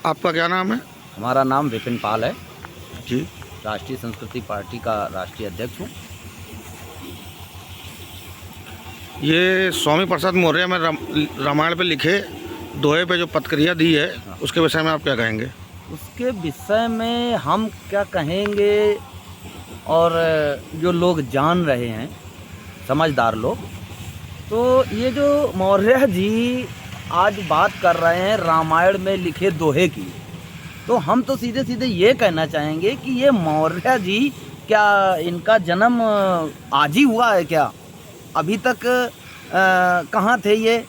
आपका क्या नाम है? हमारा नाम विपिन पाल है जी। राष्ट्रीय संस्कृति पार्टी का राष्ट्रीय अध्यक्ष हूँ। ये स्वामी प्रसाद मौर्य में रामायण पे लिखे दोहे पे जो प्रतिक्रिया दी है, उसके विषय में आप क्या कहेंगे? उसके विषय में हम क्या कहेंगे, और जो लोग जान रहे हैं समझदार लोग, तो ये जो मौर्य जी आज बात कर रहे हैं रामायण में लिखे दोहे की, तो हम तो सीधे सीधे ये कहना चाहेंगे कि ये मौर्य जी क्या इनका जन्म आज ही हुआ है क्या? अभी तक कहाँ थे ये?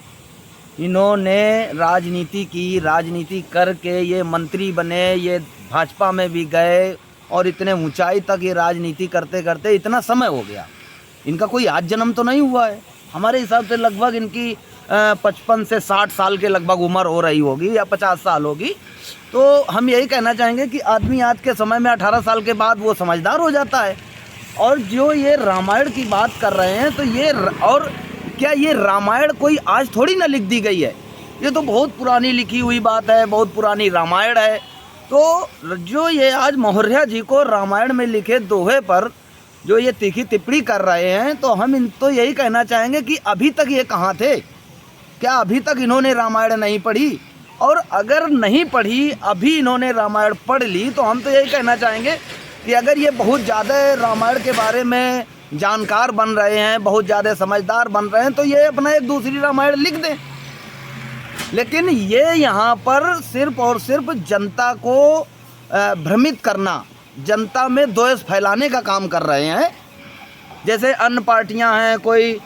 इन्होंने राजनीति की, राजनीति करके ये मंत्री बने, ये भाजपा में भी गए और इतने ऊंचाई तक ये राजनीति करते करते इतना समय हो गया। इनका कोई आज जन्म तो नहीं हुआ है। हमारे हिसाब से लगभग इनकी 55 से 60 साल के लगभग उम्र हो रही होगी या 50 साल होगी। तो हम यही कहना चाहेंगे कि आदमी आज के समय में 18 साल के बाद वो समझदार हो जाता है। और जो ये रामायण की बात कर रहे हैं, तो ये और क्या ये रामायण कोई आज थोड़ी ना लिख दी गई है, ये तो बहुत पुरानी लिखी हुई बात है, बहुत पुरानी रामायण है। तो जो ये आज मौर्य जी को रामायण में लिखे दोहे पर जो ये तीखी टिप्पणी कर रहे हैं, तो हम इन तो यही कहना चाहेंगे कि अभी तक ये कहाँ थे? क्या अभी तक इन्होंने रामायण नहीं पढ़ी? और अगर नहीं पढ़ी, अभी इन्होंने रामायण पढ़ ली, तो हम तो यही कहना चाहेंगे कि अगर ये बहुत ज़्यादा रामायण के बारे में जानकार बन रहे हैं, बहुत ज़्यादा समझदार बन रहे हैं, तो ये अपना एक दूसरी रामायण लिख दें। लेकिन ये यहाँ पर सिर्फ और सिर्फ जनता को भ्रमित करना, जनता में द्वेष फैलाने का काम कर रहे हैं। जैसे अन्य पार्टियां हैं, कोई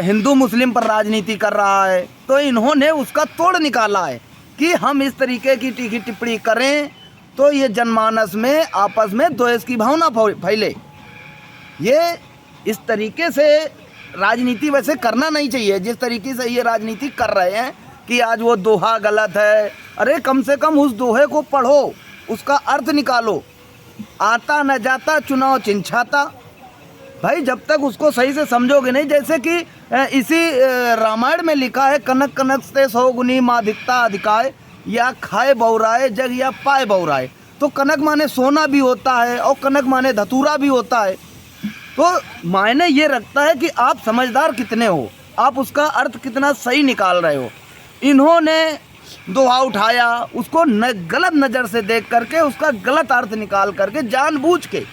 हिंदू मुस्लिम पर राजनीति कर रहा है, तो इन्होंने उसका तोड़ निकाला है कि हम इस तरीके की तीखी टिप्पणी करें तो ये जनमानस में आपस में द्वेष की भावना फैले। ये इस तरीके से राजनीति वैसे करना नहीं चाहिए, जिस तरीके से ये राजनीति कर रहे हैं कि आज वो दोहा गलत है। अरे कम से कम उस दोहे को पढ़ो, उसका अर्थ निकालो। आता न जाता चुनाव चिंछाता, भाई जब तक उसको सही से समझोगे नहीं। जैसे कि इसी रामायण में लिखा है, कनक कनक से 100 गुनी माधिकता अधिकाय, या खाए बहुराए जग या पाए बहुराए। तो कनक माने सोना भी होता है और कनक माने धतूरा भी होता है। तो मायने ये रखता है कि आप समझदार कितने हो, आप उसका अर्थ कितना सही निकाल रहे हो। इन्होंने दोहा उठाया, उसको गलत नज़र से देख करके उसका गलत अर्थ निकाल करके, जानबूझ के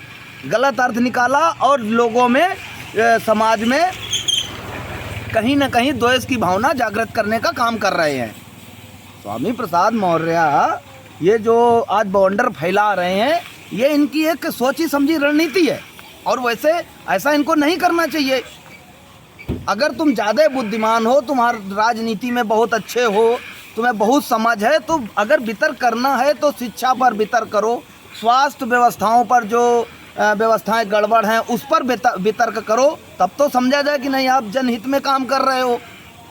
गलत अर्थ निकाला और लोगों में, समाज में कहीं ना कहीं द्वेष की भावना जागृत करने का काम कर रहे हैं। स्वामी प्रसाद मौर्य ये जो आज बवंडर फैला रहे हैं, ये इनकी एक सोची समझी रणनीति है। और वैसे ऐसा इनको नहीं करना चाहिए। अगर तुम ज़्यादा बुद्धिमान हो, तुम्हार राजनीति में बहुत अच्छे हो, तुम्हें बहुत समझ है, तो अगर वितर्क करना है तो शिक्षा पर वितर्क करो, स्वास्थ्य व्यवस्थाओं पर जो व्यवस्थाएं गड़बड़ हैं उस पर वितर्क करो, तब तो समझा जाए कि नहीं आप जनहित में काम कर रहे हो।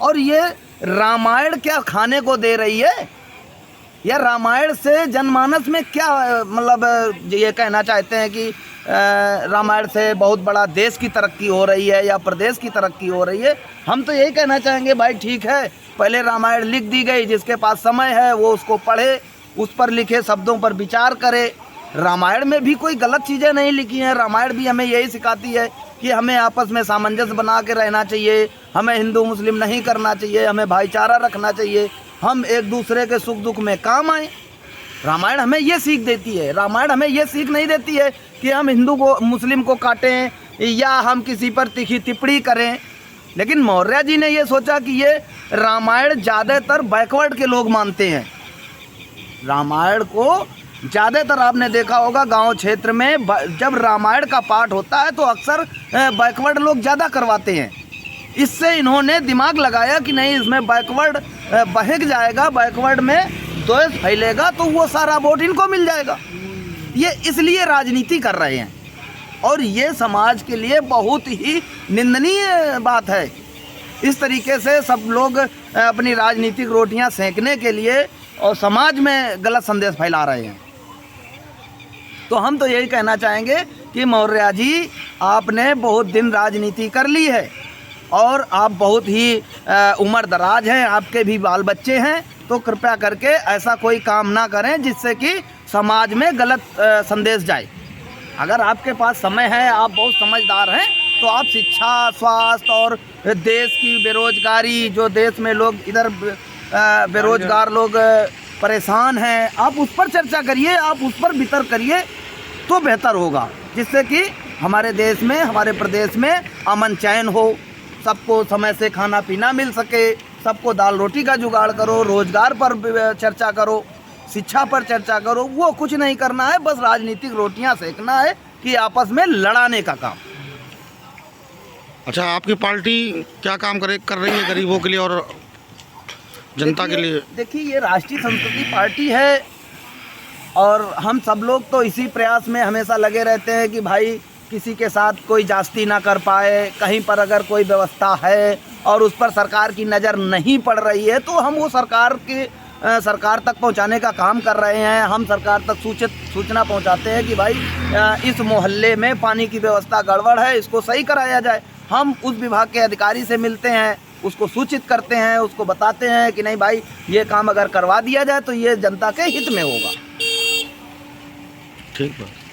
और ये रामायण क्या खाने को दे रही है, या रामायण से जनमानस में क्या मतलब ये कहना चाहते हैं कि रामायण से बहुत बड़ा देश की तरक्की हो रही है या प्रदेश की तरक्की हो रही है? हम तो यही कहना चाहेंगे भाई ठीक है, पहले रामायण लिख दी गई, जिसके पास समय है वो उसको पढ़े, उस पर लिखे शब्दों पर विचार करे। रामायण में भी कोई गलत चीज़ें नहीं लिखी हैं। रामायण भी हमें यही सिखाती है कि हमें आपस में सामंजस्य बना के रहना चाहिए, हमें हिंदू मुस्लिम नहीं करना चाहिए, हमें भाईचारा रखना चाहिए, हम एक दूसरे के सुख दुख में काम आए। रामायण हमें ये सीख देती है। रामायण हमें ये सीख नहीं देती है कि हम हिंदू को मुस्लिम को काटें या हम किसी पर तीखी टिप्पणी करें। लेकिन मौर्य जी ने ये सोचा कि ये रामायण ज़्यादातर बैकवर्ड के लोग मानते हैं। रामायण को ज़्यादातर आपने देखा होगा गांव क्षेत्र में जब रामायण का पाठ होता है तो अक्सर बैकवर्ड लोग ज़्यादा करवाते हैं। इससे इन्होंने दिमाग लगाया कि नहीं, इसमें बैकवर्ड बहक जाएगा, बैकवर्ड में द्वेष फैलेगा तो वो सारा वोट इनको मिल जाएगा। ये इसलिए राजनीति कर रहे हैं और ये समाज के लिए बहुत ही निंदनीय बात है। इस तरीके से सब लोग अपनी राजनीतिक रोटियां सेंकने के लिए और समाज में गलत संदेश फैला रहे हैं। तो हम तो यही कहना चाहेंगे कि मौर्य जी आपने बहुत दिन राजनीति कर ली है और आप बहुत ही उम्र दराज हैं, आपके भी बाल बच्चे हैं, तो कृपया करके ऐसा कोई काम ना करें जिससे कि समाज में गलत संदेश जाए। अगर आपके पास समय है, आप बहुत समझदार हैं, तो आप शिक्षा, स्वास्थ्य और देश की बेरोजगारी, जो देश में लोग इधर बेरोजगार लोग परेशान हैं, आप उस पर चर्चा करिए, आप उस पर वितर्क करिए तो बेहतर होगा, जिससे कि हमारे देश में, हमारे प्रदेश में अमन चैन हो, सबको समय से खाना पीना मिल सके, सबको दाल रोटी का जुगाड़ करो, रोजगार पर चर्चा करो, शिक्षा पर चर्चा करो। वो कुछ नहीं करना है, बस राजनीतिक रोटियां सेकना है कि आपस में लड़ाने का काम। अच्छा, आपकी पार्टी क्या काम कर रही है गरीबों के लिए और जनता के लिए? देखिए, ये राष्ट्रीय संस्कृति पार्टी है और हम सब लोग तो इसी प्रयास में हमेशा लगे रहते हैं कि भाई किसी के साथ कोई जास्ती ना कर पाए। कहीं पर अगर कोई व्यवस्था है और उस पर सरकार की नज़र नहीं पड़ रही है तो हम वो सरकार तक पहुंचाने का काम कर रहे हैं। हम सरकार तक सूचना पहुंचाते हैं कि भाई इस मोहल्ले में पानी की व्यवस्था गड़बड़ है, इसको सही कराया जाए। हम उस विभाग के अधिकारी से मिलते हैं, उसको सूचित करते हैं, उसको बताते हैं कि नहीं भाई, ये काम अगर करवा दिया जाए तो ये जनता के हित में होगा। ठीक है।